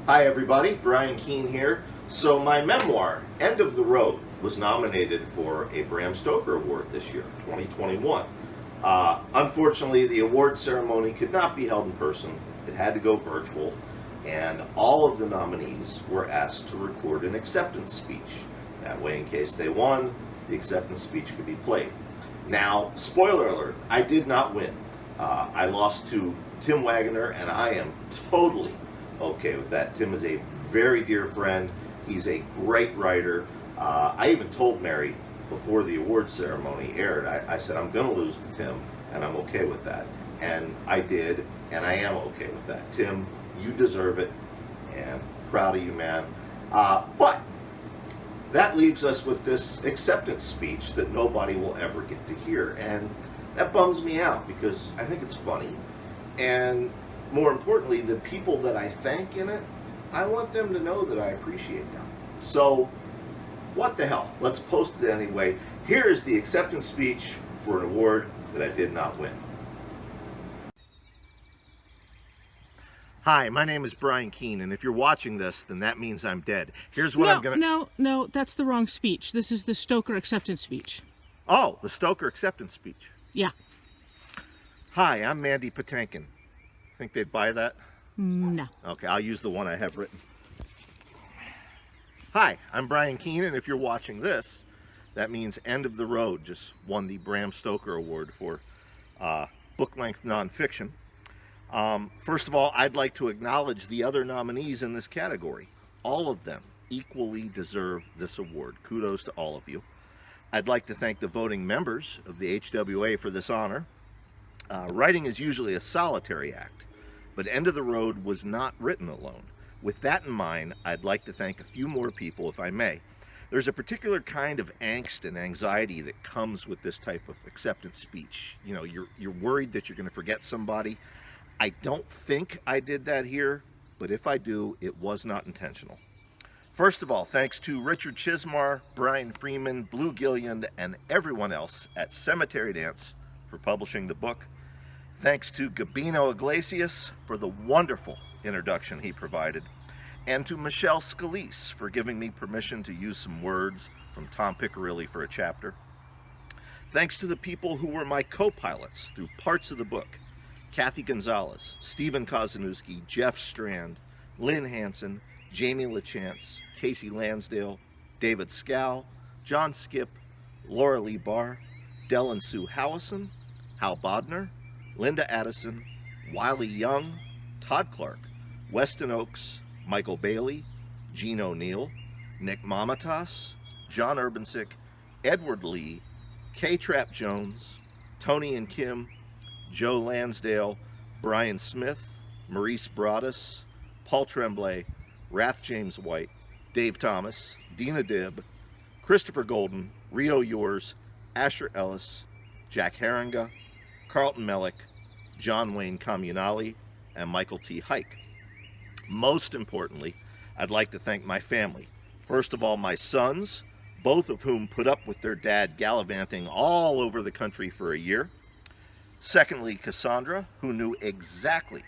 Hi everybody, Brian Keene here. So my memoir, End of the Road, was nominated for a Bram Stoker Award this year, 2021. Unfortunately, the award ceremony could not be held in person. It had to go virtual, and all of the nominees were asked to record an acceptance speech. That way, in case they won, the acceptance speech could be played. Now, spoiler alert, I did not win. I lost to Tim Waggoner, and I am totally okay with that. Tim is a very dear friend. He's a great writer. I even told Mary before the award ceremony aired, I said, I'm going to lose to Tim, and I'm okay with that. And I did, and I am okay with that. Tim, you deserve it, and proud of you, man. But that leaves us with this acceptance speech that nobody will ever get to hear. And that bums me out because I think it's funny. And more importantly, the people that I thank in it, I want them to know that I appreciate them. So, what the hell? Let's post it anyway. Here is the acceptance speech for an award that I did not win. Hi, my name is Brian Keene, and if you're watching this, then that means I'm dead. Here's what I'm gonna... No, that's the wrong speech. This is the Stoker acceptance speech. Oh, the Stoker acceptance speech. Yeah. Hi, I'm Mandy Patinkin. Think they'd buy that? No. Okay, I'll use the one I have written. Hi, I'm Brian Keene, and if you're watching this, that means End of the Road just won the Bram Stoker Award for book-length nonfiction. First of all, I'd like to acknowledge the other nominees in this category. All of them equally deserve this award. Kudos to all of you. I'd like to thank the voting members of the HWA for this honor. Writing is usually a solitary act, but End of the Road was not written alone. With that in mind, I'd like to thank a few more people, if I may. There's a particular kind of angst and anxiety that comes with this type of acceptance speech. You know, you're worried that you're going to forget somebody. I don't think I did that here, but if I do, it was not intentional. First of all, thanks to Richard Chismar, Brian Freeman, Blue Gilliand, and everyone else at Cemetery Dance for publishing the book. Thanks to Gabino Iglesias for the wonderful introduction he provided, and to Michelle Scalise for giving me permission to use some words from Tom Piccirilli for a chapter. Thanks to the people who were my co-pilots through parts of the book: Kathy Gonzalez, Stephen Kozanowski, Jeff Strand, Lynn Hansen, Jamie LaChance, Casey Lansdale, David Scow, John Skip, Laura Lee Barr, Del and Sue Howison, Hal Bodner, Linda Addison, Wiley Young, Todd Clark, Weston Oakes, Michael Bailey, Gene O'Neill, Nick Mamatas, John Urbansick, Edward Lee, K-Trap Jones, Tony and Kim, Joe Lansdale, Brian Smith, Maurice Broadus, Paul Tremblay, Rath James White, Dave Thomas, Dina Dibb, Christopher Golden, Rio Yours, Asher Ellis, Jack Haringa, Carlton Mellick, John Wayne Comunali, and Michael T. Hike. Most importantly, I'd like to thank my family. First of all, my sons, both of whom put up with their dad gallivanting all over the country for a year. Secondly, Cassandra, who knew exactly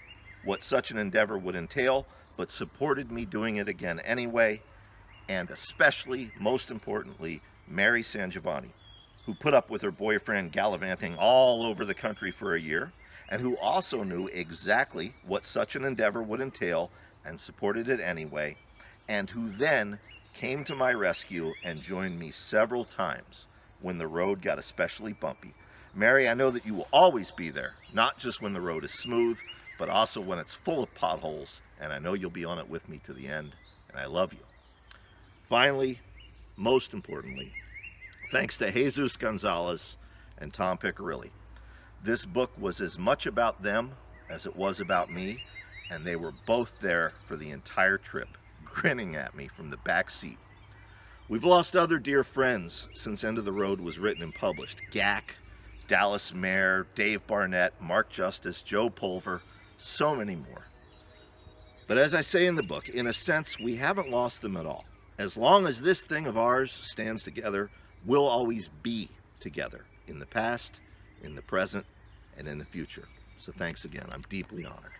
what such an endeavor would entail, but supported me doing it again anyway. And especially, most importantly, Mary Sangiovanni, who put up with her boyfriend gallivanting all over the country for a year, and who also knew exactly what such an endeavor would entail and supported it anyway, and who then came to my rescue and joined me several times when the road got especially bumpy. Mary, I know that you will always be there, not just when the road is smooth, but also when it's full of potholes, and I know you'll be on it with me to the end, and I love you. Finally, most importantly, thanks to Jesus Gonzalez and Tom Piccirilli. This book was as much about them as it was about me, and they were both there for the entire trip, grinning at me from the back seat. We've lost other dear friends since End of the Road was written and published. Gak, Dallas Mayer, Dave Barnett, Mark Justice, Joe Pulver, so many more. But as I say in the book, in a sense, we haven't lost them at all. As long as this thing of ours stands together, we'll always be together in the past, in the present, and in the future. So thanks again. I'm deeply honored.